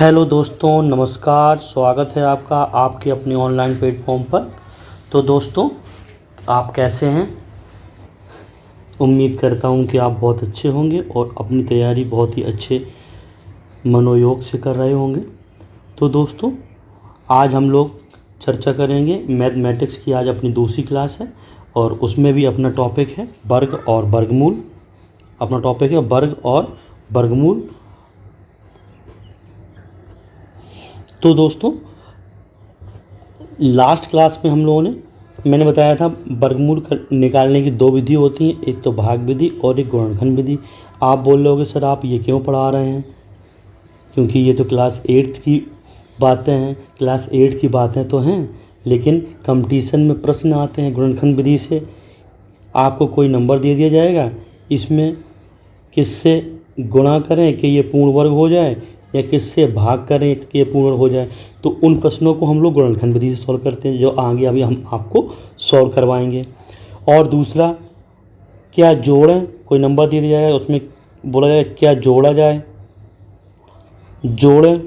Hello दोस्तों, नमस्कार। स्वागत है आपका आपके अपने ऑनलाइन प्लेटफॉर्म पर। तो दोस्तों, आप कैसे हैं? उम्मीद करता हूं कि आप बहुत अच्छे होंगे और अपनी तैयारी बहुत ही अच्छे मनोयोग से कर रहे होंगे। तो दोस्तों, आज हम लोग चर्चा करेंगे मैथमेटिक्स की। आज अपनी दूसरी क्लास है और उसमें भी अपना टॉपिक है वर्ग और वर्गमूल। अपना टॉपिक है वर्ग और वर्गमूल। तो दोस्तों, लास्ट क्लास में हम लोगों ने मैंने बताया था वर्गमूल निकालने की दो विधि होती हैं, एक तो भाग विधि और एक गुणनखंड विधि। आप बोल रहे होगे सर आप ये क्यों पढ़ा रहे हैं? क्योंकि ये तो क्लास 8th की बातें हैं। क्लास 8 की बातें तो हैं, लेकिन कंपटीशन में प्रश्न आते हैं गुणनखंड विधि से। आपको कोई नंबर दे दिया जाएगा, इसमें किससे गुणा करें कि ये पूर्ण वर्ग हो जाए या किससे भाग करें कि ये पूर्ण वर्ग हो जाए। तो उन प्रश्नों को हम लोग गुणनखंड विधि से सॉल्व करते हैं, जो आगे अभी हम आपको सॉल्व करवाएंगे। और दूसरा, क्या जोड़ें? कोई नंबर दे दिया जाएगा, उसमें बोला जाएगा क्या जोड़ा जाए। जोड़ें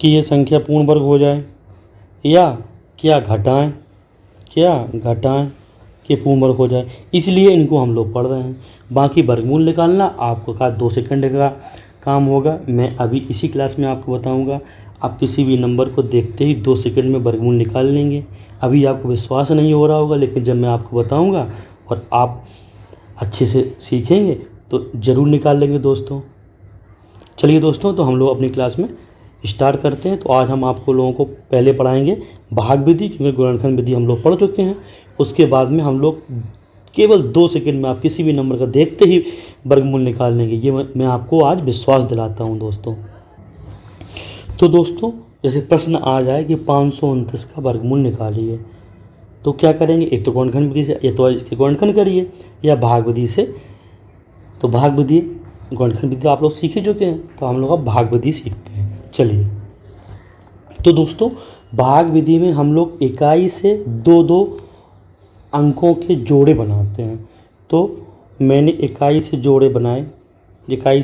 कि ये संख्या पूर्ण वर्ग हो जाए, या क्या घटाएं कि पूर्ण वर्ग हो जाए। इसलिए इनको हम लोग पढ़ रहे हैं। बाकी वर्गमूल निकालना आपको का 2 सेकंड का काम होगा। मैं अभी इसी क्लास में आपको बताऊंगा। आप किसी भी नंबर को देखते ही 2 सेकंड में वर्गमूल निकाल लेंगे। अभी आपको विश्वास नहीं हो रहा होगा, लेकिन जब मैं आपको बताऊंगा और आप अच्छे से सीखेंगे तो ज़रूर निकाल लेंगे दोस्तों। चलिए दोस्तों, तो हम लोग अपनी क्लास में स्टार्ट करते हैं। तो आज हम आपको लोगों को पहले पढ़ाएंगे भाग विधि, क्योंकि गुणनखंड विधि हम लोग पढ़ चुके हैं। उसके बाद में हम लोग केवल 2 सेकंड में आप किसी भी नंबर का देखते ही वर्गमूल निकाल लेंगे। ये मैं आपको आज विश्वास दिलाता हूं दोस्तों। तो दोस्तों, जैसे प्रश्न आ जाए कि 529 का वर्गमूल निकालिए, तो क्या करेंगे? एक तो गुणनखंड विधि से, या तो इसके गुणनखंड करिए, या भाग विधि से। तो भाग विधि, गुणनखंड विधि आप लोग सीख ही चुके हैं, तो हम लोग अब भाग विधि सीखते हैं। चलिए, तो दोस्तों, भाग विधि में हम लोग इकाई से दो दो अंकों के जोड़े बनाते हैं। तो मैंने इकाई से जोड़े बनाए, इकाई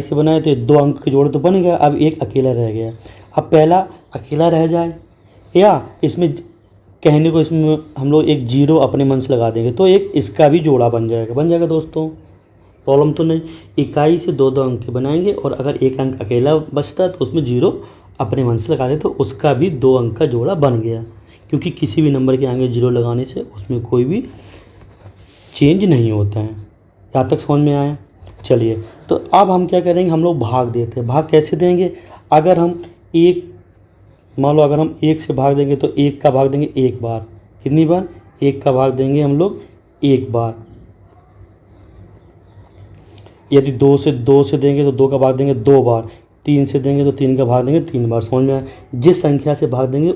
से बनाए, तो 2 अंक के जोड़े तो बन गया। अब एक अकेला रह गया। अब पहला अकेला रह जाए, या इसमें कहने को इसमें हम लोग एक 0 अपने मन से लगा देंगे, तो एक इसका भी जोड़ा बन जाएगा दोस्तों। प्रॉब्लम तो नहीं। इकाई से 2 अंक के बनाएंगे, और अगर एक अंक अकेला बचता है तो उसमें 0 अपने मन से लगा दे, तो उसका भी 2 अंक का जोड़ा बन गया। क्योंकि किसी भी नंबर के आगे 0 लगाने से उसमें कोई भी चेंज नहीं होता है। यहाँ तक समझ में आया? चलिए, तो अब हम क्या करेंगे, हम लोग भाग देते हैं। भाग कैसे देंगे? अगर हम मान लो अगर हम 1 से भाग देंगे, तो 1 का भाग देंगे 1 बार। कितनी बार? 1 का भाग देंगे हम लोग 1 बार। यदि 2 से देंगे तो 2 का भाग देंगे 2 बार। 3 से देंगे तो 3 का भाग देंगे 3 बार। समझ में आया? जिस संख्या से भाग देंगे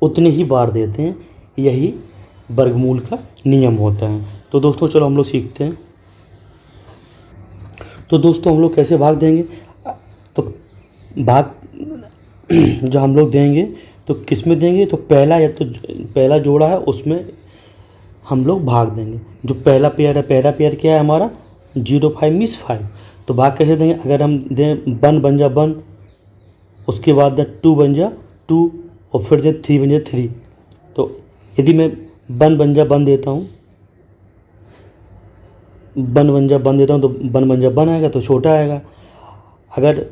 उतने ही बार देते हैं। यही वर्गमूल का नियम होता है। तो दोस्तों, चलो हम लोग सीखते हैं। तो दोस्तों, हम लोग कैसे भाग देंगे? तो भाग जो हम लोग देंगे तो किस में देंगे? तो पहला जोड़ा है उसमें हम लोग भाग देंगे। जो पहला पेयर क्या है हमारा? 0 5 मिस 5। तो भाग कैसे देंगे? अगर हम दें 1 बन जा 1, उसके बाद 2 बन जा 2, और फिर जो 3 बन जा 3। तो यदि मैं 1 बन जा 1 देता हूँ, 1 बन जा 1 देता हूँ, तो 1 बन जा 1 आएगा, तो छोटा आएगा। अगर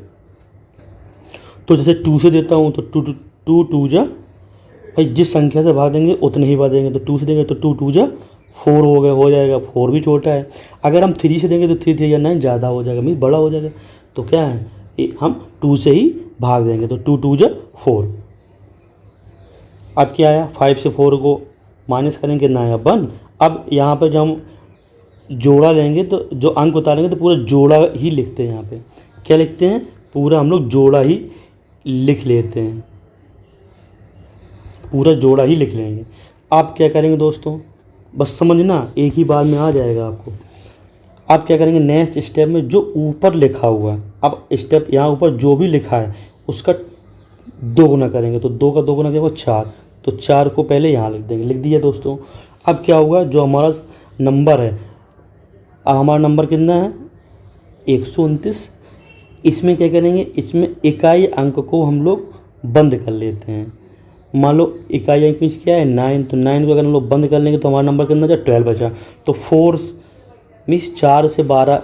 तो जैसे 2 से देता हूँ, तो 2 जा, भाई जिस संख्या से भाग देंगे उतने ही बार देंगे। तो 2 से देंगे तो 2 जा 4 हो जाएगा। 4 भी छोटा है। अगर हम 3 से देंगे तो 3 3 या 9 ज़्यादा हो जाएगा, मीन बड़ा हो जाएगा। तो क्या है, हम 2 से ही भाग देंगे। तो 2 जा 4। अब क्या आया? 5 से 4 को माइनस करेंगे, ना आया 1। अब यहाँ पर जब हम जोड़ा लेंगे, तो जो अंक उतारेंगे तो पूरा जोड़ा ही लिखते हैं। यहाँ पे क्या लिखते हैं? पूरा हम लोग जोड़ा ही लिख लेते हैं। पूरा जोड़ा ही लिख लेंगे। आप क्या करेंगे दोस्तों, बस समझना, एक ही बार में आ जाएगा आपको। आप क्या करेंगे, नेक्स्ट स्टेप में जो ऊपर लिखा हुआ है, अब स्टेप यहाँ ऊपर जो भी लिखा है उसका 2 गुना करेंगे। तो 2 का 2 गुना क्या? 4। तो 4 को पहले यहाँ लिख देंगे। लिख दिया दोस्तों। अब क्या होगा, जो हमारा नंबर है, अब हमारा नंबर कितना है? 129। इसमें क्या करेंगे, इसमें इकाई अंक को हम लोग बंद कर लेते हैं। मान लो इकाई अंक मीन्स क्या है 9, तो 9 को अगर हम लोग बंद कर लेंगे तो हमारा नंबर कितना बचा 12 बचा। तो 4 मीन्स 4 से 12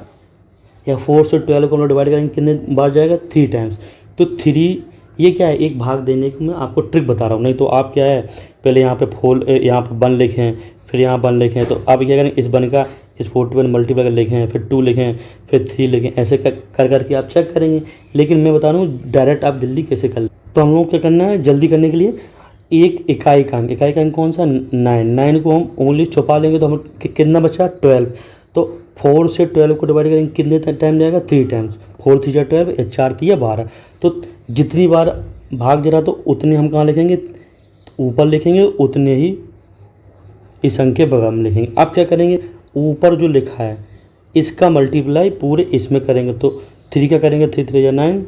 या 4 से 12 को हम लोग डिवाइड करेंगे कितने बार जाएगा 3 टाइम्स। तो 3 ये क्या है एक भाग देने की मैं आपको ट्रिक बता रहा हूँ, नहीं तो आप क्या है पहले यहाँ पे यहाँ पे 1 लिखें, फिर यहाँ 1 लिखें, तो आप क्या करें इस 1 का इस 41 मल्टीप्लाई कर लिखें, फिर 2 लिखें, फिर 3 लिखें, ऐसे कर करके आप चेक करेंगे। लेकिन मैं बता रहा हूँ डायरेक्ट आप जल्दी कैसे कर। तो हम लोग क्या करना है जल्दी करने के लिए एक इकाई का अंक कौन सा 9 को हम ओनली छुपा लेंगे तो हम कितना बचा 12। तो 4 से 12 को डिवाइड करेंगे कितने टाइम जाएगा 3 टाइम्स। 4 3 जा 12 या 4 3 या 12। तो जितनी बार भाग जरा तो उतने हम कहाँ लिखेंगे ऊपर लिखेंगे, उतने ही इस अंक के बगल में लिखेंगे। अब क्या करेंगे ऊपर जो लिखा है इसका मल्टीप्लाई पूरे इसमें करेंगे। तो 3 का करेंगे 3 3 जा 9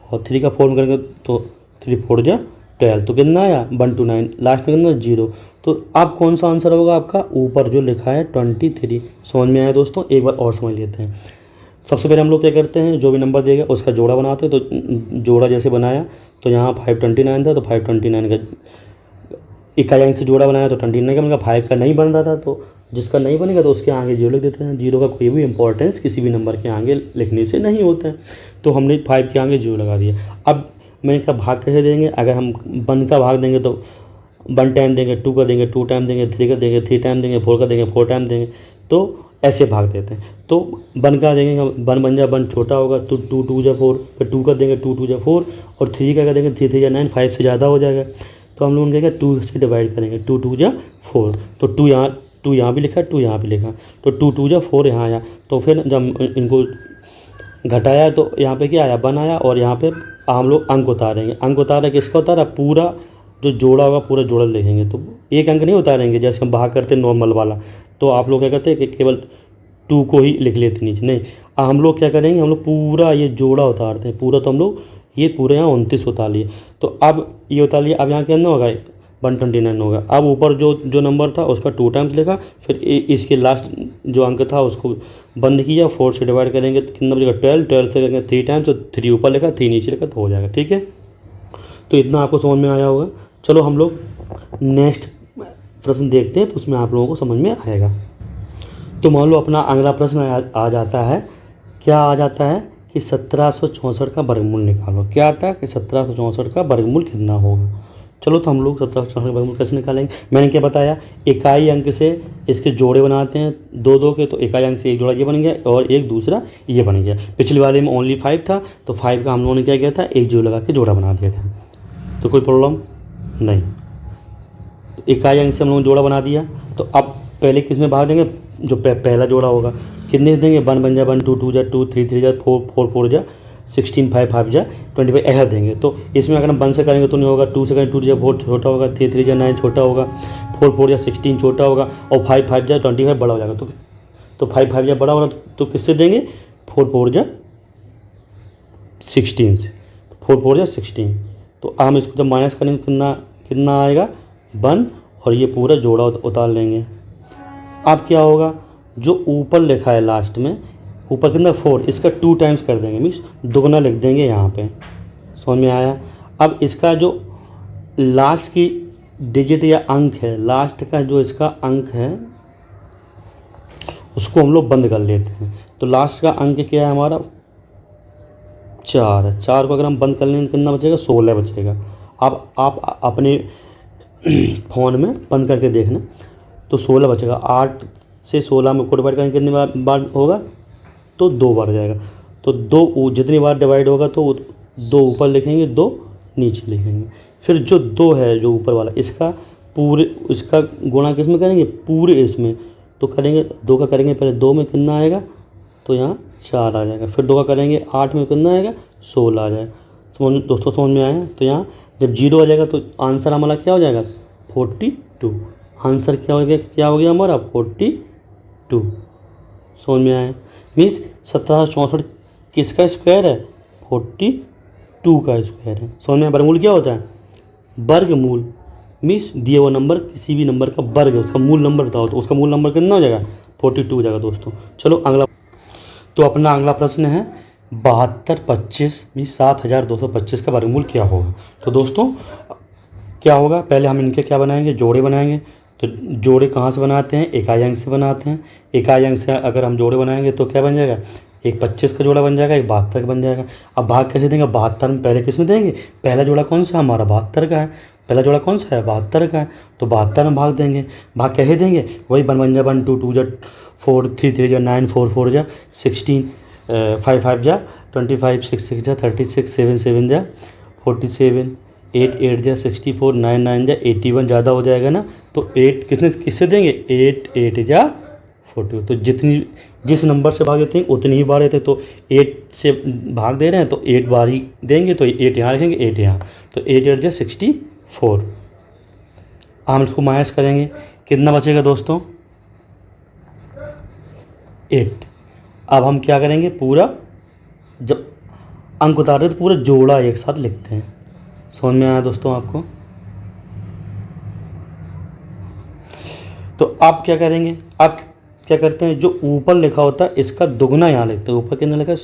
और 3 का 4 में करेंगे तो 3 4 जा 12। तो कितना आया 1 2 9, लास्ट में कितना 0। तो अब कौन सा आंसर होगा आपका ऊपर जो लिखा है 23। समझ में आया दोस्तों, एक बार और समझ लेते हैं। सबसे पहले हम लोग क्या करते हैं जो भी नंबर देगा उसका जोड़ा बनाते हैं। तो जोड़ा जैसे बनाया तो यहाँ 529 था तो 529 का इकाई अंक से जोड़ा बनाया तो 29 का मिला। 5 का नहीं बन रहा था तो जिसका नहीं बनेगा तो उसके आगे 0 लिख देते हैं। 0 का कोई भी इंपॉर्टेंस किसी भी नंबर के आगे लिखने से नहीं होता है, तो हमने 5 के आगे 0 लगा दिया। अब मैंने कहा भाग कैसे देंगे, अगर हम 1 का भाग देंगे तो 1 टाइम देंगे, 2 का देंगे 2 टाइम देंगे, 3 का देंगे 3 टाइम देंगे, 4 का देंगे 4 टाइम देंगे। तो ऐसे भाग देते हैं। तो 1 का देंगे 1 बन जा 1 छोटा होगा तो 2 2 जा 4, फिर 2 का देंगे 2 2 जा 4 और 3 का देंगे 3 3 जा 9, 5 से ज़्यादा हो जाएगा। तो हम लोग क्या 2 से डिवाइड करेंगे 2 2 जा 4। तो 2 यहाँ भी लिखा 2 यहाँ भी लिखा, तो 2 2 जा 4 यहाँ आया। तो फिर जब इनको घटाया तो यहाँ पे क्या आया 1 आया और यहाँ पे हम लोग अंक उतारेंगे। अंक उतारा किसका उतारा पूरा जो जोड़ा होगा पूरा जोड़ा लिखेंगे। तो एक अंक नहीं उतारेंगे जैसे हम भाग करते नॉर्मल वाला। तो आप लोग क्या करते हैं कि केवल 2 को ही लिख लेते नीचे, नहीं हम लोग क्या करेंगे हम लोग पूरा ये जोड़ा उतारते हैं पूरा। तो हम लोग ये पूरे यहाँ 29 उतार लिए। तो अब ये उतार लिया, अब यहाँ कितना होगा 129 होगा। अब ऊपर जो नंबर था उसका 2 टाइम्स लिखा, फिर इसके लास्ट जो अंक था उसको बंद किया, 4 से डिवाइड करेंगे तो कितना बचेगा 12, 12 से करेंगे 3 टाइम्स तो 3 ऊपर लिखा 3 नीचे लिखा तो हो जाएगा। ठीक है, तो इतना आपको समझ में आया होगा। चलो हम लोग नेक्स्ट प्रश्न देखते हैं तो उसमें आप लोगों को समझ में आएगा। तो मान लो अपना अगला प्रश्न आ जाता है, क्या आ जाता है कि 1764 का वर्गमूल निकालो। क्या आता है कि 1764 का वर्गमूल कितना होगा। चलो तो हम लोग 1764 का वर्गमूल कैसे निकालेंगे। मैंने क्या बताया इकाई अंक से इसके जोड़े बनाते हैं 2 2 के। तो इकाई अंक से एक जोड़ा ये बन गया और एक दूसरा ये बन गया। पिछले वाले में ओनली 5 था तो 5 का हम लोगों ने क्या किया था एक जोड़ लगा के जोड़ा बना दिया था, तो कोई प्रॉब्लम नहीं। तो इकाई अंक से हम लोगों ने जोड़ा बना दिया। तो अब पहले किस में भाग देंगे जो पहला जोड़ा होगा कितने देंगे 1 बन जा 1, 2 2 जा 2, 3 3 जा 4, 4 4 जा 16, 5 5 जा 25 ऐसा देंगे। तो इसमें अगर हम 1 से करेंगे तो नहीं होगा, 2 से करेंगे 2 जा 4 छोटा होगा, 3 3 जा 9 छोटा होगा, 4 4 जा 16 छोटा होगा और 5 5 जा 25 बड़ा हो जाएगा। तो 5 5 जा बड़ा होगा तो किससे देंगे 4 4 जा 16 से, 4 4 जा 16। तो हम इसको जब माइनस करेंगे कितना आएगा 1 और ये पूरा जोड़ा उतार लेंगे। अब क्या होगा जो ऊपर लिखा है लास्ट में ऊपर कितना 4 इसका 2 टाइम्स कर देंगे मीन्स दुगना लिख देंगे यहाँ पे। समझ में आया। अब इसका जो लास्ट की डिजिट या अंक है लास्ट का जो इसका अंक है उसको हम लोग बंद कर लेते हैं। तो लास्ट का अंक क्या है हमारा 4 है। 4 को अगर हम बंद कर लेंगे कितना बचेगा 16 बचेगा। अब आप अपने फ़ोन में बंद करके देखना तो 16 बचेगा। 8 से 16 में को डिवाइड करेंगे कितनी बार होगा तो 2 बार हो जाएगा। तो 2 जितनी बार डिवाइड होगा तो 2 ऊपर लिखेंगे 2 नीचे लिखेंगे। फिर जो 2 है जो ऊपर वाला इसका गुणा किस में करेंगे पूरे इसमें। तो करेंगे 2 का करेंगे पहले 2 में कितना आएगा तो यहाँ 4 आ जाएगा। फिर 2 का करेंगे 8 में कितना आएगा 16 आ जाएगा। दोस्तों समझ में आया। तो यहाँ जब 0 आ जाएगा तो आंसर हमारा क्या हो जाएगा 42। आंसर क्या हो गया हमारा 42। समझ में आया। मीन्स 1764 किसका स्क्वायर है 42 का स्क्वायर है। समझ में। वर्गमूल क्या होता है वर्गमूल मीन्स दिए हुआ नंबर किसी भी नंबर का वर्ग उसका मूल नंबर बताओ तो उसका मूल नंबर कितना हो जाएगा 42 हो जाएगा। दोस्तों चलो अगला। तो अपना अगला प्रश्न है 7225 भी 7225 का वर्गमूल क्या होगा। तो दोस्तों क्या होगा, पहले हम इनके क्या बनाएंगे, जोड़े बनाएंगे। तो जोड़े कहाँ से बनाते हैं, इकाई अंक से बनाते हैं। इकाई अंक से अगर हम जोड़े बनाएंगे तो क्या बन जाएगा, एक 25 का जोड़ा बन जाएगा, एक 72 का बन जाएगा। अब भाग कैसे देंगे, 72 में पहले किस में देंगे, पहला जोड़ा कौन सा हमारा 72 का है, पहला जोड़ा कौन सा है 72 का है, तो 72 में भाग देंगे। भाग कैसे देंगे, वही 1 1 जा 1 2 2 जा 4 3 3 जा 9 4 4 जा 16 5 5 जा 25 6 6 जा 36 7 7 जा 47 8 8 जा 64 9 9 जा 81 ज़्यादा हो जाएगा ना, तो 8 किससे देंगे, 8 8 जा 40। तो जिस नंबर से भाग देते हैं उतनी ही बार देते हैं। तो 8 से भाग दे रहे हैं तो 8 बार ही देंगे, तो 8 यहाँ लिखेंगे 8 यहाँ, तो 8 8 जा 64। हम इसको माइनस करेंगे, कितना बचेगा दोस्तों 8। अब हम क्या करेंगे, पूरा जब अंक उतारते तो पूरा जोड़ा एक साथ लिखते हैं। समझ में आया दोस्तों आपको। तो आप क्या करेंगे, आप क्या करते हैं, जो ऊपर लिखा होता है इसका दुगना यहाँ लिखते हैं। ऊपर कितना लिखा है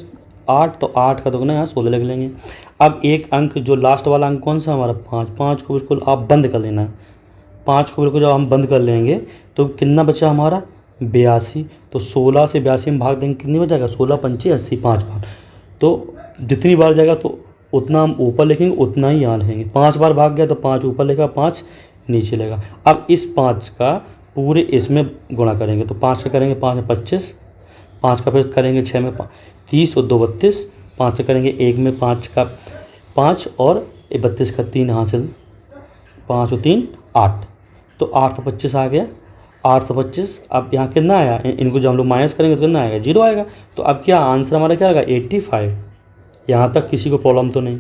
8, तो 8 का दुगना यहाँ 16 लिख लेंगे। अब एक अंक जो लास्ट वाला अंक कौन सा हमारा 5, 5 को बिल्कुल आप बंद कर लेना है। 5 को बिल्कुल जब हम बंद कर लेंगे तो कितना बचा हमारा 82। तो 16 से 82 में भाग देंगे, कितनी बच जाएगा 16 पंचे 80, 5 बार। तो जितनी बार जाएगा तो उतना हम ऊपर लिखेंगे, उतना ही यहाँ लिखेंगे। 5 बार भाग गया तो 5 ऊपर लेगा, 5 नीचे लेगा। अब इस 5 का पूरे इसमें गुणा करेंगे, तो 5 का करेंगे 5 में 25, 5 का फिर करेंगे 6 में 30 और 2 32, 5 का करेंगे 1 में 5 का 5 और 32 का 3 हासिल, 5 और 3 8, तो 8 तो 25 आ गया, 8 तो 25। अब यहाँ कितना आया, इनको जब हम लोग माइनस करेंगे तो कितना आएगा 0 आएगा। तो अब क्या आंसर हमारा क्या आएगा 85। यहाँ तक किसी को प्रॉब्लम तो नहीं,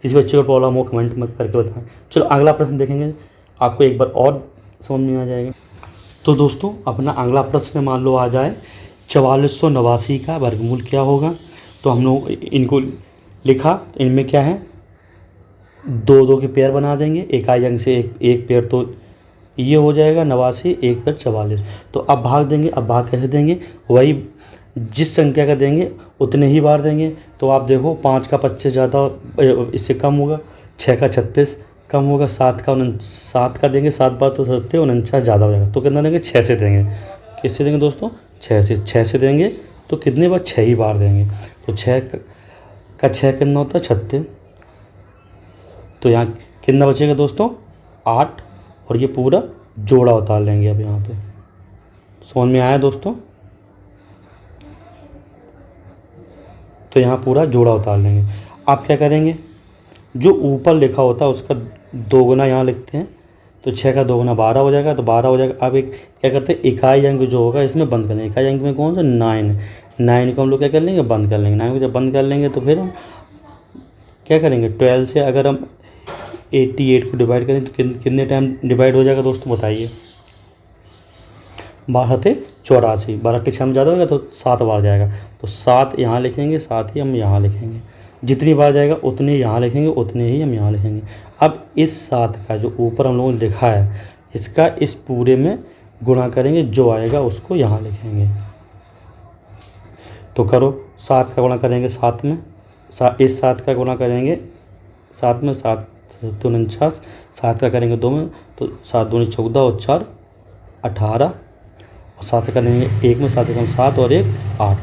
किसी बच्चे को प्रॉब्लम हो कमेंट मत करके बताएं। चलो अगला प्रश्न देखेंगे, आपको एक बार और समझ में आ जाएगा। तो दोस्तों अपना अगला प्रश्न मान लो आ जाए 4489 का वर्गमूल क्या होगा। तो हम लोग इनको लिखा, इनमें क्या है 2 2 के पेयर बना देंगे, इकाई अंक से एक पेयर, तो ये हो जाएगा 89, एक पेयर 44। तो अब भाग देंगे, अब भाग कैसे देंगे, वही जिस संख्या का देंगे उतने ही बार देंगे। तो आप देखो 5 का 25 ज़्यादा इससे कम होगा, 6 का 36 कम होगा, 7 का देंगे 7 बार तो 7 49 ज़्यादा हो जाएगा। तो कितना देंगे 6 से देंगे, किससे देंगे दोस्तों 6 से देंगे। तो कितने बार 6 ही बार देंगे, तो 6 का 6 कितना होता है 36। तो यहाँ कितना बचेगा दोस्तों 8, और ये पूरा जोड़ा उतार लेंगे अब यहाँ पे। समझ में आया दोस्तों। तो यहाँ पूरा जोड़ा उतार लेंगे। आप क्या करेंगे, जो ऊपर लिखा होता है उसका 2 गुना यहाँ लिखते हैं, तो 6 का 2 गुना 12 हो जाएगा, तो 12 हो जाएगा। अब एक क्या करते हैं, इकाई अंक जो होगा इसमें बंद कर लेंगे। इकाई अंक में कौन सा 9 को हम लोग क्या कर लेंगे, बंद कर लेंगे। 9 को जब बंद कर लेंगे तो फिर हम क्या करेंगे, 12 से अगर हम 88 को डिवाइड करें तो कितने टाइम डिवाइड हो जाएगा दोस्तों बताइए। 12 से 84, 12 के 6 में ज़्यादा होगा तो 7 बार जाएगा, तो 7 यहाँ लिखेंगे, 7 ही हम यहाँ लिखेंगे। जितनी बार जाएगा उतने यहाँ लिखेंगे, उतने ही हम यहाँ लिखेंगे। अब इस 7 का जो ऊपर हम लोगों ने लिखा है इसका इस पूरे में गुणा करेंगे, जो आएगा उसको यहाँ लिखेंगे। तो करो, 7 का गुणा करेंगे 7 में, इस 7 का गुणा करेंगे 7 में, 7 तो 49, 7 का करेंगे 2 में, तो 7 दूनी 14 और 4 18, और 7 का करेंगे 1 में, 7 का 7 और 1 8।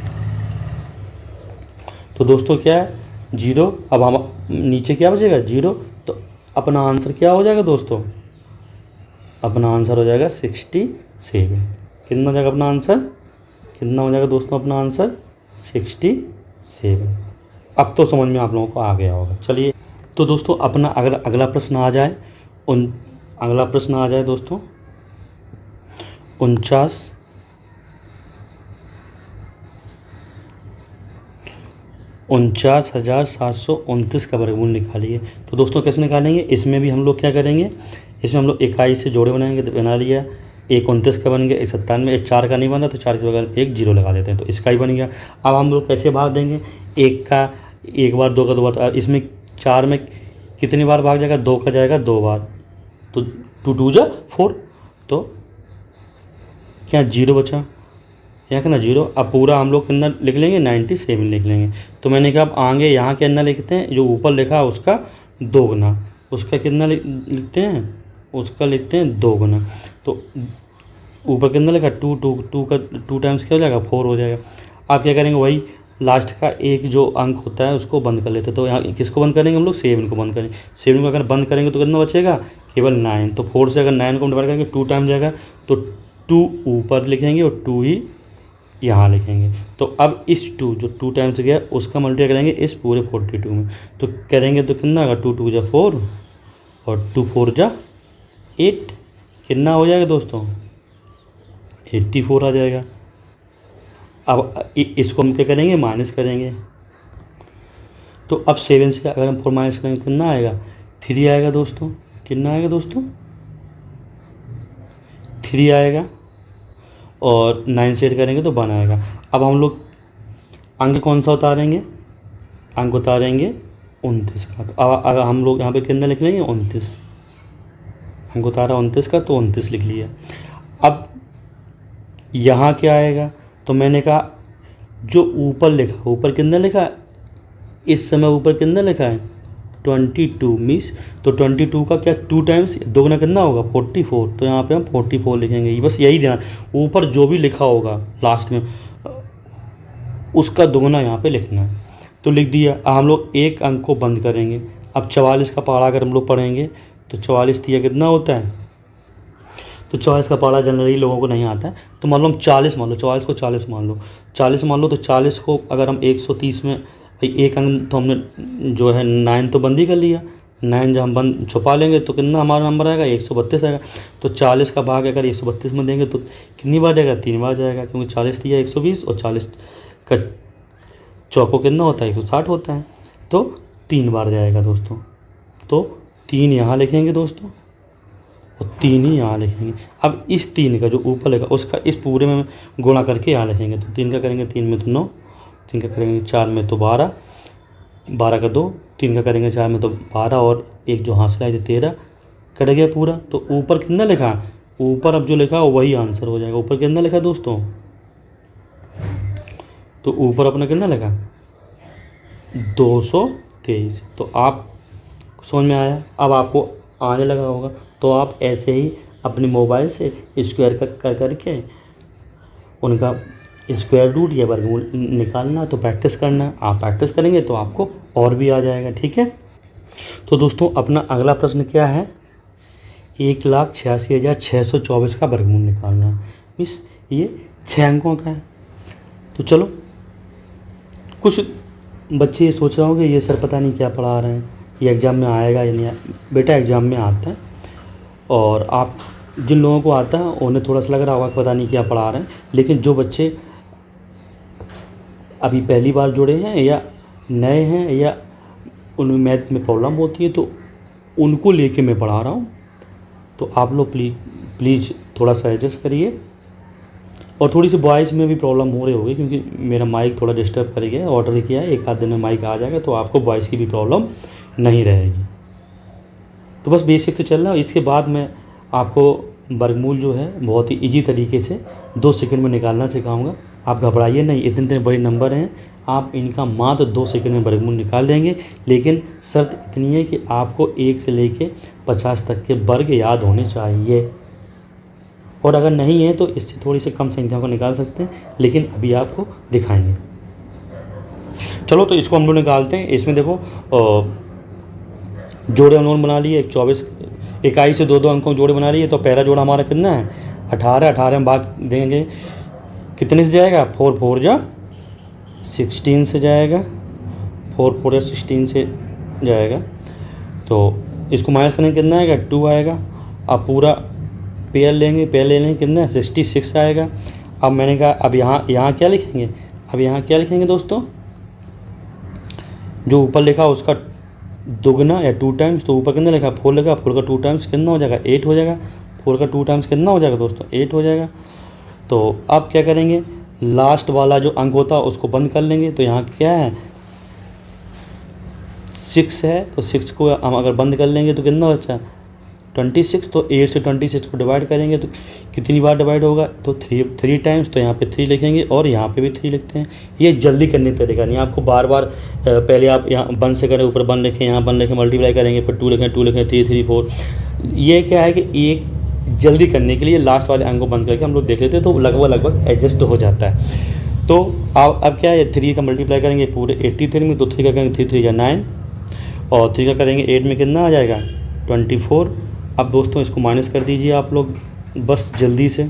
तो दोस्तों क्या है 0। अब हम नीचे क्या बचेगा 0, तो अपना आंसर क्या हो जाएगा दोस्तों, अपना आंसर हो जाएगा 67। कितना हो जाएगा अपना आंसर, कितना हो जाएगा दोस्तों अपना आंसर 67। अब तो समझ में आप लोगों को आ गया होगा। चलिए तो दोस्तों अपना अगला प्रश्न आ जाए, अगला प्रश्न आ जाए दोस्तों 49,729 का वर्गमूल निकालिए। तो दोस्तों कैसे निकालेंगे, इसमें भी हम लोग क्या करेंगे, इसमें हम लोग इकाई से जोड़े बनाएंगे। तो बना लिया, एक 29 का बन गया, एक 97, एक 4 का नहीं बना तो 4 के बगल एक 0 लगा देते हैं, तो इसका ही बन गया। अब हम लोग कैसे भाग देंगे, 1 का 1 बार, 2 का 2 बार। इसमें 4 में कितनी बार भाग जाएगा, 2 का जाएगा 2 बार, तो 2 2 जा 4, तो क्या 0 बचा, यहाँ कितना 0। अब पूरा हम लोग कितना लिख लेंगे 97 लिख लेंगे। तो मैंने कहा अब आगे यहाँ के अंदर लिखते हैं जो ऊपर लिखा है उसका 2 गुना, उसका कितना लिखते हैं, उसका लिखते हैं 2 गुना। तो ऊपर कितना लिखा 2, 2 का 2 टाइम्स क्या हो जाएगा 4 हो जाएगा। आप क्या करेंगे वही लास्ट का एक जो अंक होता है उसको बंद कर लेते हैं। तो यहाँ किसको बंद करेंगे हम लोग 7 को बंद करेंगे। 7 को अगर बंद करेंगे तो कितना बचेगा केवल 9। तो 4 से अगर 9 को डिवाइड करेंगे 2 टाइम जाएगा, तो 2 ऊपर लिखेंगे और 2 ही यहाँ लिखेंगे। तो अब इस 2 जो 2 टाइम्स गया उसका मल्टीप्लाई करेंगे इस पूरे 42 में। तो करेंगे तो कितना होगा 2 2 जा 4 और 2 4 जा 8, कितना हो जाएगा दोस्तों 84 आ जाएगा। अब इसको हम क्या करेंगे माइनस करेंगे। तो अब 7 से अगर हम 4 माइनस करेंगे कितना आएगा 3 आएगा दोस्तों। कितना आएगा दोस्तों 3 आएगा। और 9 से 8 करेंगे तो 1 आएगा। अब हम लोग अंक कौन सा उतारेंगे, अंक उतारेंगे 29 का। तो अब अगर हम लोग यहाँ पे कितना लिख लेंगे 29, अंक उतारा 29 का तो 29 लिख लिया। अब यहाँ क्या आएगा, तो मैंने कहा जो ऊपर लिखा, ऊपर कितना लिखा इस समय ऊपर कितना लिखा है 22 मीस। तो 22 का क्या 2 टाइम्स 2 गुना कितना होगा 44। तो यहाँ पे हम 44 लिखेंगे। बस यही ध्यान, ऊपर जो भी लिखा होगा लास्ट में उसका 2 गुना यहाँ पे लिखना है। तो लिख दिया। अब हम लोग एक अंक को बंद करेंगे। अब 44 का पहाड़ा अगर हम लोग पढ़ेंगे तो 44 दिया कितना होता है, तो 44 का पहाड़ा जनरली लोगों को नहीं आता है। तो मान लो हम 40 मान लो, 44 को 40 मान लो, 40 मान लो। तो 40 को अगर हम 130 में एक अंक तो हमने जो है 9 तो बंद ही कर लिया। 9 जब हम बंद छुपा लेंगे तो कितना हमारा नंबर आएगा 132 आएगा। तो 40 का भाग अगर 132 में देंगे तो कितनी बार जाएगा 3 बार जाएगा, क्योंकि 40 दिया 120 और 40 का चौको कितना होता है 160 होता है। तो 3 बार जाएगा दोस्तों। तो 3 यहाँ लिखेंगे दोस्तों और 3 ही यहाँ लिखेंगे। अब इस 3 का जो ऊपर लिखा उसका इस पूरे में गुणा करके यहाँ लिखेंगे। तो 3 का करेंगे 3 में तो 9, 3 का करेंगे 4 में तो 12, 12 का 2, 3 का करेंगे 4 में तो 12 और एक जो हासिल है 13 कट गया पूरा। तो ऊपर कितना लिखा, ऊपर अब जो लिखा वही आंसर हो जाएगा। ऊपर कितना लिखा दोस्तों, तो ऊपर अपना कितना लिखा 223। तो आप समझ में आया। अब आपको आने लगा होगा तो आप ऐसे ही अपने मोबाइल से स्क्वायर कर करके उनका स्क्वायर रूट या वर्गमूल निकालना, तो प्रैक्टिस करना। आप प्रैक्टिस करेंगे तो आपको और भी आ जाएगा। ठीक है। तो दोस्तों अपना अगला प्रश्न क्या है, 1,86,624 का वर्गमूल निकालना है। मिस ये 6 अंकों का है। तो चलो, कुछ बच्चे ये सोच रहे होंगे ये सर पता नहीं क्या पढ़ा रहे हैं, ये एग्ज़ाम में आएगा या नहीं। बेटा एग्ज़ाम में आता है, और आप जिन लोगों को आता है उन्हें थोड़ा सा लग रहा होगा पता नहीं क्या पढ़ा रहे हैं, लेकिन जो बच्चे अभी पहली बार जुड़े हैं या नए हैं या उनमें मैथ में प्रॉब्लम होती है तो उनको लेके मैं पढ़ा रहा हूँ। तो आप लोग प्लीज़ थोड़ा सा एडजस्ट करिए। और थोड़ी सी वॉइस में भी प्रॉब्लम हो रही होगी क्योंकि मेरा माइक थोड़ा डिस्टर्ब कर गया है। ऑर्डर किया है, एक आध दिन में माइक आ जाएगा तो आपको वॉइस की भी प्रॉब्लम नहीं रहेगी। तो बस बेसिक से चल रहा है। इसके बाद मैं आपको वर्गमूल जो है बहुत ही इजी तरीके से 2 सेकंड में निकालना सिखाऊंगा। आप घबराइए नहीं, इतने बड़े नंबर हैं, आप इनका मात्र 2 सेकंड में वर्गमूल निकाल देंगे। लेकिन शर्त इतनी है कि आपको 1 से लेके 50 तक के वर्ग याद होने चाहिए। और अगर नहीं है तो इससे थोड़ी सी कम संख्या को निकाल सकते हैं, लेकिन अभी आपको दिखाएंगे। चलो तो इसको हम लोग निकालते हैं। इसमें देखो जोड़े हम लोगों बना लिए, 24 इकाई से 2-2 अंकों जोड़े बना लिए। तो पहला जोड़ा हमारा कितना है 18, 18 में भाग देंगे कितने से जाएगा 4 4 जा 16 से जाएगा, 4 4 या 16 से जाएगा। तो इसको माइनस करने कितना आएगा 2 आएगा। अब पूरा पेयर लेंगे, पेयर ले लेंगे कितना 66 आएगा। अब मैंने कहा अब यहाँ क्या लिखेंगे, अब यहाँ क्या लिखेंगे दोस्तों, जो ऊपर लिखा उसका दुगना या 2 टाइम्स। तो ऊपर कितना लिखा 4 लिखा, 4 का 2 टाइम्स कितना हो जाएगा 8 हो जाएगा। 4 का 2 टाइम्स कितना हो जाएगा दोस्तों 8 हो जाएगा। तो अब क्या करेंगे, लास्ट वाला जो अंक होता है उसको बंद कर लेंगे। तो यहाँ क्या है 6 है, तो 6 को हम अगर बंद कर लेंगे तो कितना बचा 26, तो 8 से 26 को डिवाइड करेंगे तो कितनी बार डिवाइड होगा, तो 3 टाइम्स, तो यहाँ पे 3 लिखेंगे और यहाँ पे भी 3 लिखते हैं। ये जल्दी करने का तरीका नहीं, आपको बार बार पहले आप यहाँ 1 से करें, ऊपर 1 लिखें, यहाँ 1 लिखें, मल्टीप्लाई करेंगे, फिर 2 लिखें, 3, 3, 4। ये क्या है कि एक जल्दी करने के लिए लास्ट वाले अंक को बंद करके हम लोग देख लेते हैं, तो लगभग एडजस्ट हो जाता है। तो अब क्या है, 3 का मल्टीप्लाई करेंगे पूरे 83 में, तो 3 का करेंगे 3 3 9, और 3 का करेंगे 8 में कितना आ जाएगा 24। अब दोस्तों इसको माइनस कर दीजिए आप लोग बस जल्दी से,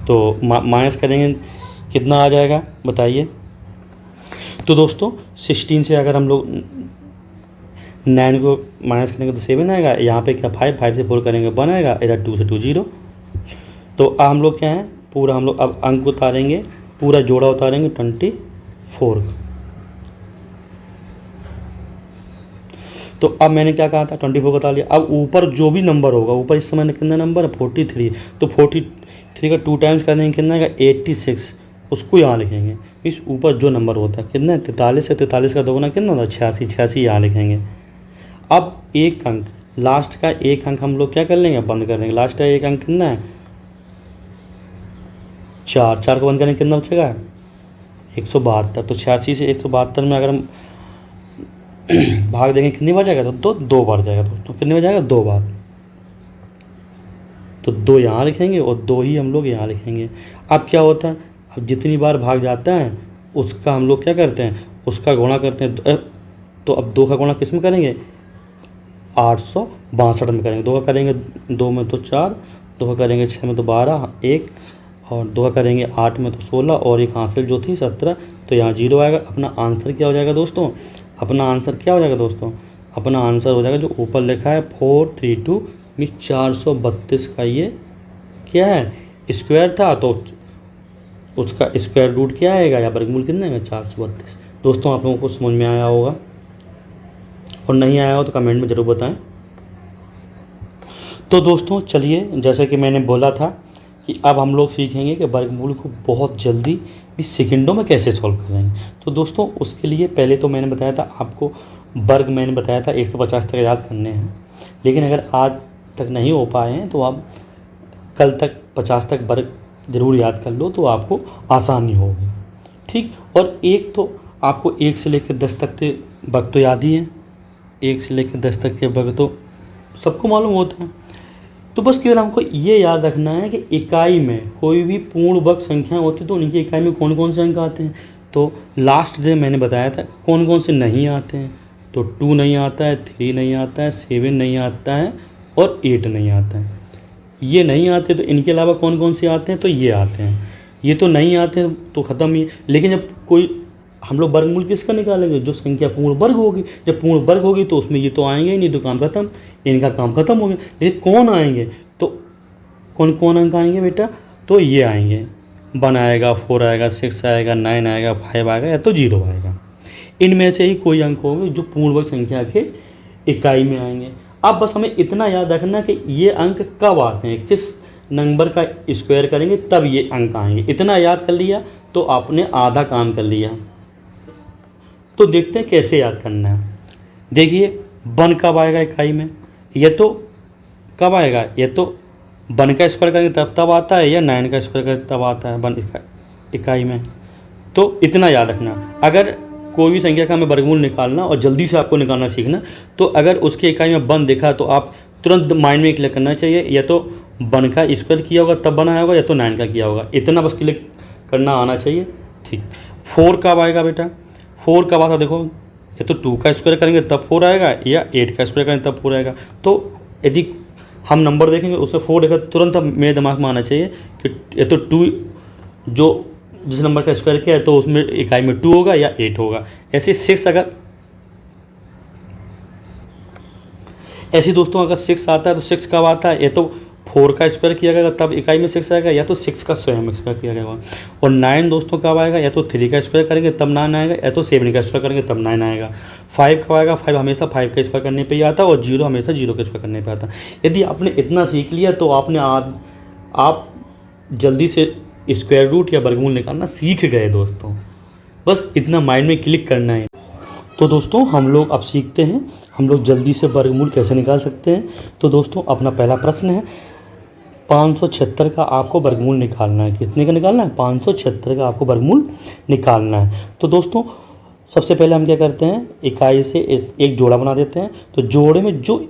तो माइनस करेंगे कितना आ जाएगा बताइए। तो दोस्तों 16 से अगर हम लोग 9 को माइनस करेंगे तो 7 आएगा, यहाँ पे क्या 5 से 4 करेंगे 1 आएगा, इधर 2 से 2 0। तो अब हम लोग क्या है, पूरा हम लोग अब अंक उतारेंगे, पूरा जोड़ा उतारेंगे 24। तो अब मैंने क्या कहा था 24 को उतार लिया। अब ऊपर जो भी नंबर होगा, ऊपर इस समय कितना नंबर है 43, तो 43 का 2 टाइम्स कर देंगे कितना आएगा 86, उसको यहाँ लिखेंगे। इस ऊपर जो नंबर होता है कितना है 43 है, 43 का दोगुना कितना होता है 86 यहाँ लिखेंगे। अब एक अंक लास्ट का एक अंक हम लोग क्या कर लेंगे, बंद कर देंगे। लास्ट का एक अंक कितना है 4 को बंद करेंगे कितना बचेगा 172। तो 86 से 172 में अगर हम भाग देंगे कितनी बार जाएगा, तो 2 बार जाएगा दोस्तों। कितनी बार जाएगा 2 बार, तो 2 यहाँ लिखेंगे और 2 ही हम लोग यहाँ लिखेंगे। अब क्या होता है, अब जितनी बार भाग जाता है उसका हम लोग क्या करते हैं, उसका गुणा करते हैं। तो अब 2 का गुणा किस में करेंगे 862 में करेंगे। 2 का करेंगे 2 में तो 4, 2 का करेंगे 6 में तो 12, 1, और 2 का करेंगे 8 में तो 16, और एक हासिल जो थी 17, तो यहाँ 0 आएगा। अपना आंसर क्या हो जाएगा दोस्तों, अपना आंसर क्या हो जाएगा दोस्तों, अपना आंसर हो जाएगा जो ऊपर लिखा है 432 में 432 का ये क्या है स्क्वायर था, तो उसका स्क्वायर रूट क्या आएगा या वर्गमूल कितना आएगा 432। दोस्तों आप लोगों को समझ में आया होगा, और नहीं आया हो तो कमेंट में ज़रूर बताएं। तो दोस्तों चलिए, जैसे कि मैंने बोला था कि अब हम लोग सीखेंगे कि वर्गमूल को बहुत जल्दी सेकंडों में कैसे सॉल्व करेंगे। तो दोस्तों उसके लिए पहले तो मैंने बताया था आपको वर्ग, मैंने बताया था 150 तक याद करने हैं, लेकिन अगर आज तक नहीं हो पाए हैं तो आप कल तक 50 तक वर्ग ज़रूर याद कर लो, तो आपको आसानी होगी। ठीक, और एक तो आपको 1 से लेकर 10 तक के वर्ग तो याद ही है, 1 से लेकर 10 तक के वर्ग तो सबको मालूम होता है। तो बस केवल हमको ये याद रखना है कि इकाई में कोई भी पूर्ण वर्ग संख्या होती है तो उनकी इकाई में कौन कौन से अंक आते हैं। तो लास्ट डे मैंने बताया था कौन कौन से नहीं आते हैं, तो 2 नहीं आता है, 3 नहीं आता है, 7 नहीं आता है और 8 नहीं आता है। ये नहीं आते, तो इनके अलावा कौन कौन से आते हैं, तो ये आते हैं। ये तो नहीं आते हैं तो ख़त्म ही। लेकिन जब कोई हम लोग वर्गमूल किसका निकालेंगे, जो संख्या पूर्ण वर्ग होगी। जब पूर्ण वर्ग होगी तो उसमें ये तो आएंगे ही नहीं, तो काम खत्म, इनका काम खत्म हो गया। लेकिन कौन आएंगे, तो कौन कौन अंक आएंगे बेटा, तो ये आएंगे 1 आएगा, 4 आएगा, 6 आएगा, 9 आएगा, 5 आएगा या तो 0 आएगा। इनमें से ही कोई अंक होंगे जो पूर्ण वर्ग संख्या के इकाई में आएंगे। अब बस हमें इतना याद रखना कि ये अंक कब आते हैं, किस नंबर का स्क्वायर करेंगे तब ये अंक आएंगे। इतना याद कर लिया तो आपने आधा काम कर लिया। तो देखते हैं कैसे याद करना है। देखिए 1 कब आएगा इकाई में, ये तो कब आएगा, ये तो 1 का स्क्वायर करेंगे तब आता है, या 9 का स्क्वायर करेंगे तब आता है 1 इकाई में। तो इतना याद रखना। अगर कोई भी संख्या का हमें वर्गमूल निकालना और जल्दी से आपको निकालना सीखना, तो अगर उसके इकाई में 1 दिखा तो आप तुरंत माइंड में क्लिक करना चाहिए, या तो 1 का स्क्वायर किया होगा तब बनाया होगा, या तो 9 का किया होगा। इतना बस क्लिक करना आना चाहिए। ठीक, 4 कब आएगा बेटा, 4 कब आता, देखो या तो 2 का स्क्वायर करेंगे तब 4 आएगा, या 8 का स्क्वायर करेंगे तब 4 आएगा। तो यदि हम नंबर देखेंगे उसमें 4 देखा तुरंत मेरे दिमाग में आना चाहिए कि या तो 2 जो जिस नंबर का स्क्वायर किया है तो उसमें इकाई में 2 होगा या 8 होगा। ऐसे 6 अगर ऐसे दोस्तों अगर 6 आता है तो 6 कब आता है, या तो 4 का स्क्वायर किया गया तब इकाई में 6 आएगा, या तो 6 का स्वयं स्क्वायर किया गया। और 9 दोस्तों कब आएगा, या तो 3 का स्क्वायर करेंगे तब 9 आएगा, या तो 7 का स्क्वायर करेंगे तब 9 आएगा। 5 कब आएगा, 5 हमेशा 5 का स्क्वायर करने पे ही आता है, और 0 हमेशा 0 का स्क्वायर करने पे आता है। यदि आपने इतना सीख लिया तो आप जल्दी से स्क्वायर रूट या वर्गमूल निकालना सीख गए दोस्तों। बस इतना माइंड में क्लिक करना है। तो दोस्तों हम लोग अब सीखते हैं हम लोग जल्दी से वर्गमूल कैसे निकाल सकते हैं। तो दोस्तों अपना पहला प्रश्न है 576 का आपको वर्गमूल निकालना है। कितने का निकालना है? 576 का आपको वर्गमूल निकालना है। तो दोस्तों सबसे पहले हम क्या करते हैं, इकाई से एक जोड़ा बना देते हैं। तो जोड़े में जो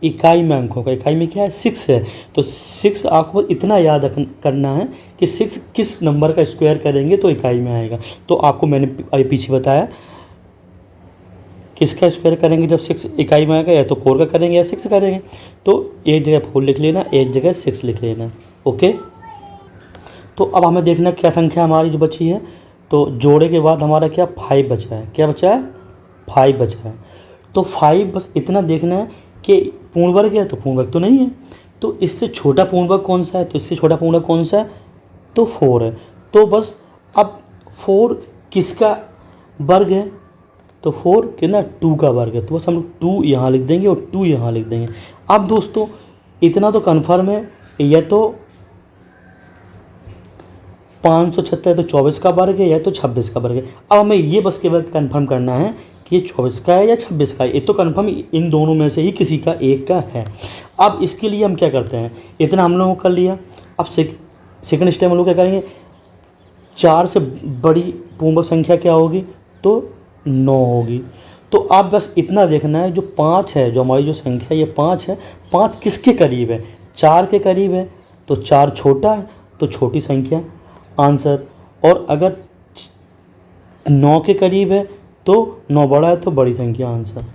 इकाई में अंक होगा, इकाई में क्या है 6 है, तो 6 आपको इतना याद करना है कि 6 किस नंबर का स्क्वायर करेंगे तो इकाई में आएगा। तो आपको मैंने अभी पीछे बताया किसका स्क्वायर करेंगे जब 6 इकाई में आएगा, या तो 4 का करेंगे या 6 करेंगे। तो एक जगह 4 लिख लेना, एक जगह 6 लिख लेना। ओके, तो अब हमें देखना क्या संख्या हमारी जो बची है। तो जोड़े के बाद हमारा क्या 5 बचा है, क्या बचा है 5 बचा है। तो 5 बस इतना देखना है कि पूर्ण वर्ग है तो पूर्ण वर्ग तो नहीं है, तो इससे छोटा पूर्ण वर्ग कौन सा है, तो इससे छोटा पूर्ण वर्ग कौन सा है, तो 4 है। तो बस अब 4 किसका वर्ग है, तो 4 के ना 2 का वर्ग है। तो बस हम लोग 2 यहाँ लिख देंगे और 2 यहाँ लिख देंगे। अब दोस्तों इतना तो कन्फर्म है, या तो 576 तो 24 का वर्ग है या तो 26 का वर्ग है। अब हमें ये बस केवल कन्फर्म करना है कि ये 24 का है या 26 का है। ये तो कन्फर्म इन दोनों में से ही किसी का एक का है। अब इसके लिए हम क्या करते हैं, इतना हम लोगों को कर लिया। अब सेकंड स्टेप हम लोग क्या करेंगे, 4 से बड़ी पूर्ण संख्या क्या होगी, तो 9 होगी। तो आप बस इतना देखना है जो 5 है, जो हमारी जो संख्या ये 5 है, 5 किसके करीब है, 4 के करीब है। तो 4 छोटा है तो छोटी संख्या आंसर, और अगर 9 के करीब है तो 9 बड़ा है तो बड़ी संख्या आंसर।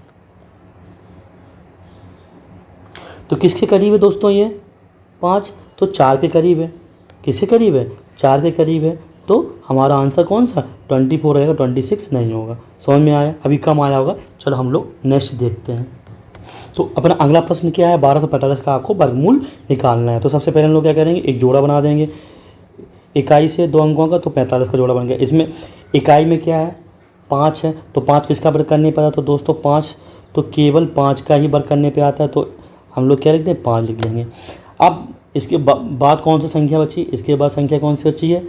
तो किसके करीब है दोस्तों ये 5, तो 4 के करीब है। किसके करीब है, 4 के करीब है। तो हमारा आंसर कौन सा 24 रहेगा, 26 नहीं होगा। समझ में आया, अभी कम आया होगा। चलो हम लोग नेक्स्ट देखते हैं। तो अपना अगला प्रश्न क्या है, 1245 का आपको वर्गमूल निकालना है। तो सबसे पहले हम लोग क्या करेंगे, एक जोड़ा बना देंगे इकाई से 2 अंकों का, तो 45 का जोड़ा बन गया। इसमें इकाई में क्या है 5 है, तो 5 किसका वर्ग करने पे आता है, तो दोस्तों 5 तो केवल 5 का ही वर्ग करने पे आता है। तो हम लोग क्या लिख दें 5 लिख देंगे। अब इसके बाद कौन सी संख्या बची, इसके बाद संख्या कौन सी बची है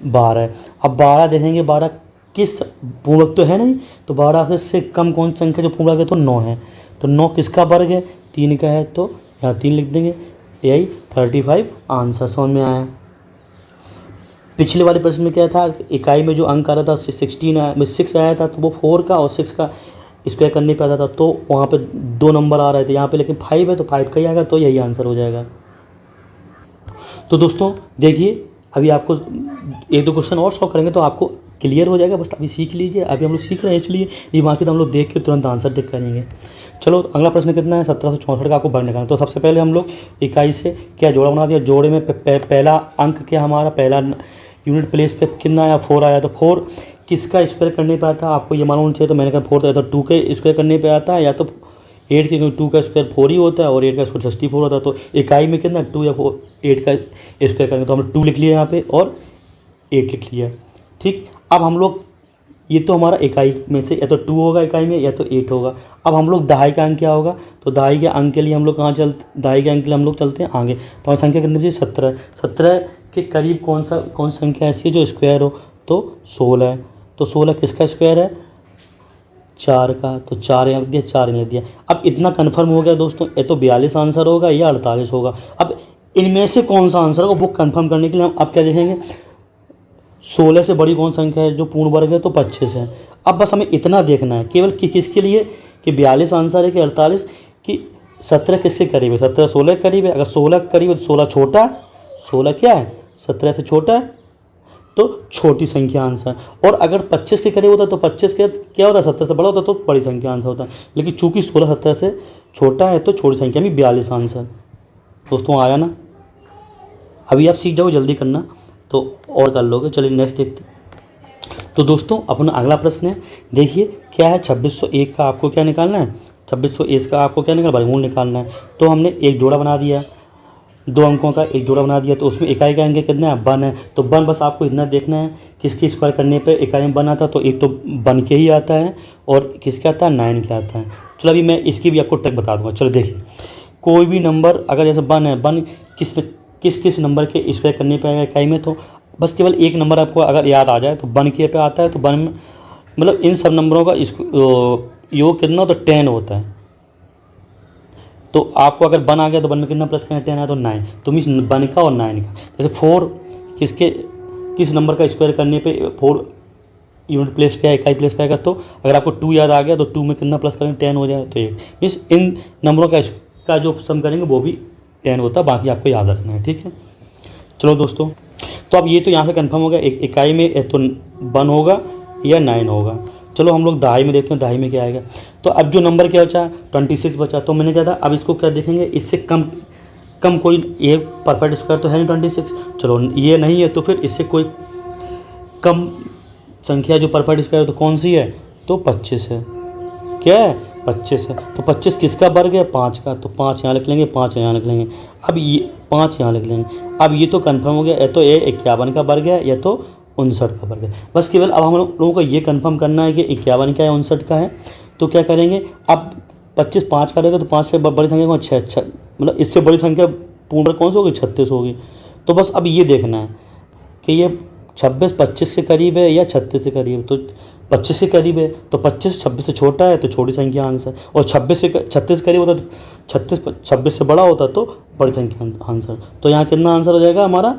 12 है। अब 12 देखेंगे 12 किस पूर्ण वर्ग तो है नहीं, तो 12 से कम कौन सी संख्या जो पूर्ण वर्ग है, तो 9 है। तो 9 किसका वर्ग है, 3 का है, तो यहाँ 3 लिख देंगे। यही 35 आंसर। समझ में आया। पिछले वाले प्रश्न में क्या था, इकाई में जो अंक आ रहा था 6 आया था, तो वो 4 का और 6 का स्क्वायर करने पे आता था, तो वहाँ पे 2 नंबर आ रहे थे। यहाँ पे लेकिन 5 है तो 5 का ही आएगा, तो यही आंसर हो जाएगा। तो दोस्तों देखिए अभी आपको 1-2 क्वेश्चन और सॉल्व करेंगे तो आपको क्लियर हो जाएगा। बस अभी सीख लीजिए, अभी हम लोग सीख रहे हैं इसलिए ये बाकी तो हम लोग देख के तुरंत आंसर टिक करेंगे। चलो अगला प्रश्न कितना है, 1764 का आपको वर्ग निकालना है। तो सबसे पहले हम लोग इकाई से क्या जोड़ा बना दिया। जोड़े में पहला अंक क्या हमारा, पहला यूनिट प्लेस पे कितना आया 4 आया। तो 4 किसका स्क्वायर करने पे आता है, आपको ये मालूम चाहिए। तो मैंने कहा 4 तो 2 के स्क्वायर करने पे आता है, या तो 8 के, क्योंकि 2 का स्क्वायर 4 ही होता है और 8 का स्क्वायर 64 होता है। तो इकाई में कितना 2 या 4 8 का स्क्वायर करेंगे, तो हमने 2 लिख लिया यहाँ पे और 8 लिख लिया। ठीक, अब हम लोग ये तो हमारा इकाई में से या तो 2 होगा इकाई में, या तो 8 होगा। अब हम लोग दहाई का अंक क्या होगा, तो दहाई के अंक के लिए हम लोग कहाँ दहाई के अंक के लिए हम लोग चलते हैं आगे। तो हमारी संख्या कितनी बची 17। 17 के करीब कौन सी संख्या ऐसी है जो स्क्वायर हो, तो 16 है। तो 16 किसका स्क्वायर है 4 का, तो 4 यहाँ लिख दिया, 4 यहाँ लिख दिया। अब इतना कन्फर्म हो गया दोस्तों, ये तो 42 आंसर होगा या 48 होगा। अब इनमें से कौन सा आंसर होगा वो कन्फर्म करने के लिए हम अब क्या देखेंगे, 16 से बड़ी कौन संख्या है जो पूर्ण वर्ग है, तो 25 है। अब बस हमें इतना देखना है केवल कि किसके लिए, कि 42 आंसर है कि 48, कि 17 किसके करीब है, 17 16 के करीब है। अगर 16 के करीब है तो 16 छोटा है, 16 क्या है 17 से छोटा है, तो छोटी संख्या आंसर। और अगर 25 के करीब होता है तो 25 के क्या होता है 17 से बड़ा होता है, तो बड़ी संख्या आंसर होता है। लेकिन चूंकि 16 17 से छोटा है तो छोटी संख्या में 42 आंसर। दोस्तों आया ना, अभी आप सीख जाओ, जल्दी करना तो और कर लोगे। चलिए नेक्स्ट देखते हैं। तो दोस्तों अपना अगला प्रश्न है, देखिए क्या है 2601 का आपको क्या निकालना है, 2601 का आपको क्या निकालना, वर्गमूल निकालना है। तो हमने एक जोड़ा बना दिया, 2 अंकों का एक जोड़ा बना दिया। तो उसमें इकाई का अंक कितना है 1 है। तो 1 बस आपको इतना देखना है किसकी स्क्वायर करने पे इकाई में 1 आता है, तो एक तो 1 के ही आता है और किसके आता है 9 के आता है। चलो अभी मैं इसकी भी आपको ट्रिक बता दूंगा। चलो देखिए, कोई भी नंबर अगर जैसे 1 है, 1 किस नंबर के स्क्वायर करने पे आएगा इकाई में, तो बस केवल एक नंबर आपको अगर याद आ जाए तो 1 के पे आता है। तो 1 मतलब इन सब नंबरों का योग कितना तो 10 होता है। तो आपको अगर 1 आ गया तो 1 में कितना प्लस करें, 10 आया तो 9। तो मीन्स 1 का और 9 का। जैसे 4 किस नंबर का स्क्वायर करने पे 4 यूनिट प्लेस पे इकाई प्लेस पे आएगा। तो अगर आपको 2 याद आ गया तो 2 में कितना प्लस करेंगे, 10 हो जाएगा। तो 8 मीन्स इन नंबरों का जो सम करेंगे वो भी 10 होता है। बाकी आपको याद रखना है, ठीक है। चलो दोस्तों, तो अब ये तो यहाँ से कंफर्म हो गया, एक इकाई में या तो 1 होगा या 9 होगा। चलो हम लोग दहाई में देखते हैं, दहाई में क्या आएगा। तो अब जो नंबर क्या बचा, 26 बचा। तो मैंने क्या था, अब इसको क्या देखेंगे, इससे कम कोई ये परफेक्ट स्क्वायर तो है नहीं 26। चलो ये नहीं है तो फिर इससे कोई कम संख्या जो परफेक्ट स्क्वायर तो कौन सी है, तो 25 है। क्या है, 25 है। तो 25 किसका वर्ग है, 5 का। तो 5 यहाँ लिख लेंगे, 5 यहाँ लिख लेंगे। अब ये 5 यहाँ लिख लेंगे। अब ये तो कंफर्म हो गया, या तो ये 51 का वर्ग है या तो 59 का वर्ग है। बस केवल अब हम लोगों को ये कंफर्म करना है कि 51 का है 59 का है। तो क्या करेंगे, अब 25 5 का रहेगा तो 5 से बड़ी संख्या कौन, 6 मतलब इससे बड़ी संख्या पूर्ण कौन सी होगी, 36 होगी। तो बस अब ये देखना है कि ये 26 25 के करीब है या 36 के करीब। तो 25 के करीब है तो 25 26 से छोटा है तो छोटी संख्या आंसर, और 36 के करीब होता तो 36 26 से बड़ा होता तो बड़ी संख्या आंसर। तो यहाँ कितना आंसर हो जाएगा हमारा,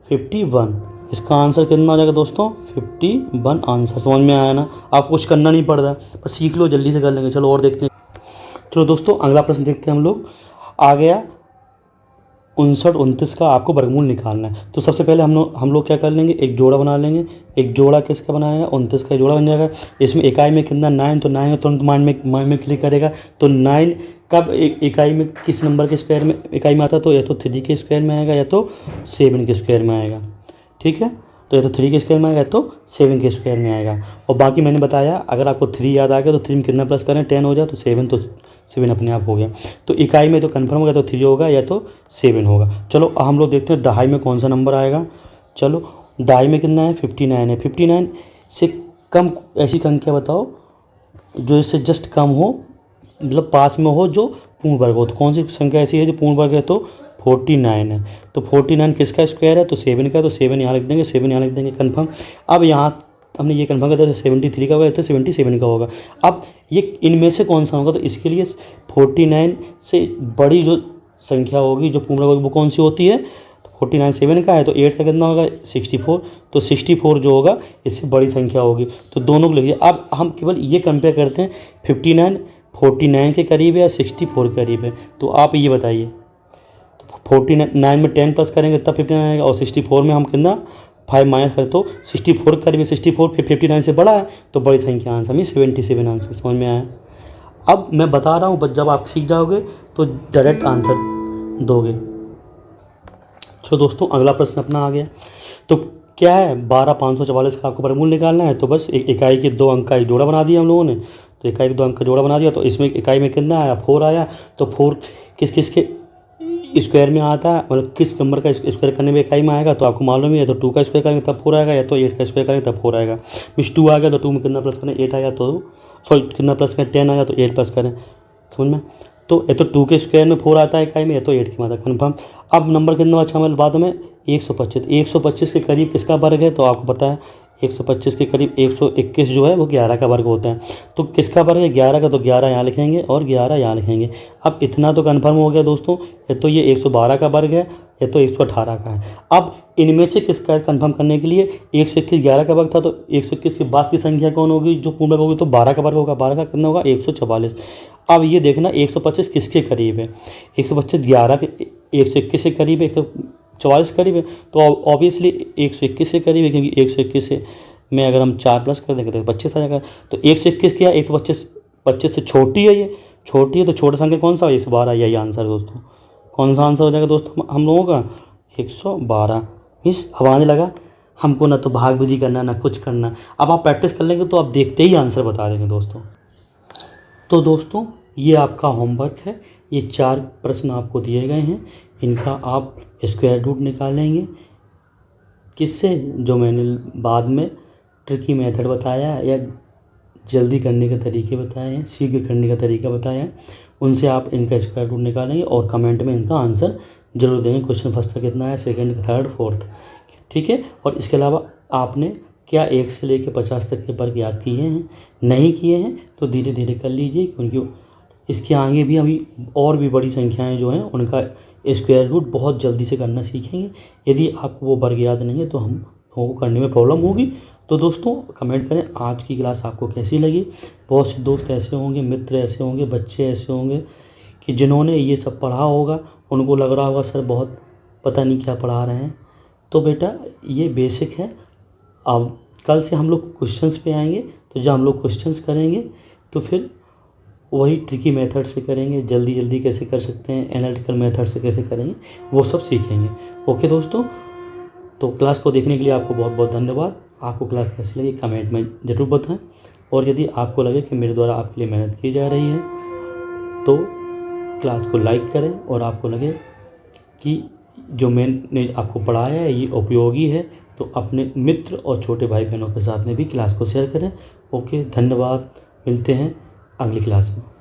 51। इसका आंसर कितना हो जाएगा दोस्तों, 51 आंसर। समझ में आया ना, आपको कुछ करना नहीं पड़ रहा, बस सीख लो, जल्दी से कर लेंगे। चलो और देखते हैं। चलो दोस्तों अगला प्रश्न देखते हैं हम लोग। आ गया 59 29 का आपको वर्गमूल निकालना है। तो सबसे पहले हम लोग क्या कर लेंगे, एक जोड़ा बना लेंगे। एक जोड़ा किसका बनाएगा, 29 का जोड़ा बन जाएगा। इसमें इकाई में कितना 9, तो 9 तुरंत माइंड में क्लिक करेगा। तो 9 कब इकाई में किस नंबर के स्क्वायर में इकाई में आता है, तो या तो 3 के स्क्वायर में आएगा या तो 7 के स्क्वायर में आएगा, ठीक है। तो या तो 3 के स्क्वायर में आएगा या तो 7 के स्क्वायर में आएगा। और बाकी मैंने बताया, अगर आपको 3 याद आ गया तो 3 में कितना प्लस करें, 10 हो जाए। तो 7 अपने आप हो गया। तो इकाई में तो कन्फर्म हो गया, तो 3 होगा या तो 7 होगा। चलो हम लोग देखते हैं दहाई में कौन सा नंबर आएगा। चलो दहाई में कितना है, 59 है। 59 से कम ऐसी संख्या बताओ जो इससे जस्ट कम हो, मतलब पास में हो, जो पूर्ण वर्ग हो। तो कौन सी संख्या ऐसी है जो पूर्ण वर्ग है, तो 49 है। तो 49 किसका स्क्वायर है, तो 7 का। तो 7 यहाँ लिख देंगे, 7 यहाँ लिख देंगे, कन्फर्म। अब यहाँ हमने ये कन्फर्म कर दिया, 73 का होगा तो 77 का होगा। अब ये इनमें से कौन सा होगा, तो इसके लिए 49 से बड़ी जो संख्या होगी जो पूर्ण वर्ग वो कौन सी होती है, तो 49 7 का है। तो 8 का कितना होगा, 64। तो 64 जो होगा इससे बड़ी संख्या होगी। तो दोनों को लिखिए। अब हम केवल ये कंपेयर करते हैं, 59 49 के करीब है या 64 के करीब है। तो आप ये बताइए, 49 में 10 प्लस करेंगे तब 59 आएगा, और 64 में हम कितना 5 माइनस करें तो 64 करीब है। 64 फिर 59 से बड़ा है तो बड़ी संख्या आंसर में 77 आंसर। समझ में आया। अब मैं बता रहा हूँ, बस जब आप सीख जाओगे तो डायरेक्ट आंसर दोगे। तो दोस्तों अगला प्रश्न अपना आ गया। तो क्या है, 12 544 का आपको वर्गमूल निकालना है। तो बस इकाई के 2 अंक का एक जोड़ा बना दिया हम लोगों ने। तो इकाई के 2 अंक का जोड़ा बना दिया। तो इसमें इकाई में कितना आया, 4 आया। तो 4 किस के स्क्वायर में आता है, मतलब किस नंबर का स्क्वायर करने में इकाई में आएगा, तो आपको मालूम ही है। तो 2 का स्क्वायर करेंगे तब 4 आएगा, या तो 8 का स्क्वायर करेंगे तब 4 आएगा। मीन्स 2 आ गया तो 2 में कितना प्लस करें, 8 आया तो सॉरी कितना प्लस करें, 10 आया तो 8 प्लस करें। समझ में। तो या तो 2 के स्क्वायर में 4 आता है इकाई में, या तो 8 की मात्रा, कन्फर्म। अब नंबर कितना बचा हमारे बाद में, 125। 125 के करीब किसका वर्ग है, तो आपको पता है 125 के करीब 121 जो है वो 11 का वर्ग होता है। तो किसका वर्ग है, 11 का। तो 11 यहाँ लिखेंगे और 11 यहाँ लिखेंगे। अब इतना तो कन्फर्म हो गया दोस्तों, या तो ये 112 का वर्ग है या तो 118 का है। अब इनमें से किसका कन्फर्म करने के लिए, 121 11 का वर्ग था, तो 121 के बाद की संख्या कौन होगी जो पूर्ण वर्ग होगी, तो 12 का वर्ग होगा। 12 का कितना होगा, 144। अब ये देखना 125 किसके करीब है, 125 11 के 121 के करीब है, 144 करीब है। तो ऑब्वियसली 121 से करीब है, क्योंकि 121 से में अगर हम 4 प्लस कर देंगे तो 25 आ जाएगा। तो 121 क्या है, 125 से छोटी है, ये छोटी है। तो छोटा संख्या कौन सा है, 112। यही आंसर दोस्तों। कौन सा आंसर हो जाएगा दोस्तों हम लोगों का, 112। मिस अब आने लगा, हमको ना तो भाग विधि करना ना कुछ करना। अब आप प्रैक्टिस कर लेंगे तो आप देखते ही आंसर बता देंगे दोस्तों। तो दोस्तों ये आपका होमवर्क है। ये 4 प्रश्न आपको दिए गए हैं, इनका आप स्क्वायर रूट निकालेंगे। किससे, जो मैंने बाद में ट्रिकी मेथड बताया या जल्दी करने के तरीके बताए हैं, शीघ्र करने का तरीका बताया है, उनसे आप इनका स्क्वायर रूट निकालेंगे और कमेंट में इनका आंसर जरूर देंगे। क्वेश्चन फर्स्ट का कितना है, सेकंड, थर्ड, फोर्थ, ठीक है। और इसके अलावा आपने क्या 1 से लेकर 50 तक के वर्ग याद किए हैं? नहीं किए हैं तो धीरे धीरे कर लीजिए, क्योंकि इसके आगे भी अभी और भी बड़ी संख्याएं जो हैं उनका स्क्वायर रूट बहुत जल्दी से करना सीखेंगे। यदि आपको वो वर्ग याद नहीं है तो हम लोगों को करने में प्रॉब्लम होगी। तो दोस्तों कमेंट करें आज की क्लास आपको कैसी लगी। बहुत से दोस्त ऐसे होंगे, मित्र ऐसे होंगे, बच्चे ऐसे होंगे कि जिन्होंने ये सब पढ़ा होगा, उनको लग रहा होगा सर बहुत पता नहीं क्या पढ़ा रहे हैं। तो बेटा ये बेसिक है। अब कल से हम लोग क्वेश्चंस पे आएंगे, तो जब हम लोग क्वेश्चंस करेंगे तो फिर वही ट्रिकी मेथड से करेंगे, जल्दी जल्दी कैसे कर सकते हैं, एनालिटिकल मेथड से कैसे करेंगे, वो सब सीखेंगे। ओके दोस्तों, तो क्लास को देखने के लिए आपको बहुत बहुत धन्यवाद। आपको क्लास कैसी लगी कमेंट में ज़रूर बताएं, और यदि आपको लगे कि मेरे द्वारा आपके लिए मेहनत की जा रही है तो क्लास को लाइक करें, और आपको लगे कि जो मैंने आपको पढ़ाया है ये उपयोगी है तो अपने मित्र और छोटे भाई बहनों के साथ में भी क्लास को शेयर करें। ओके, धन्यवाद। मिलते हैं अगली क्लास में।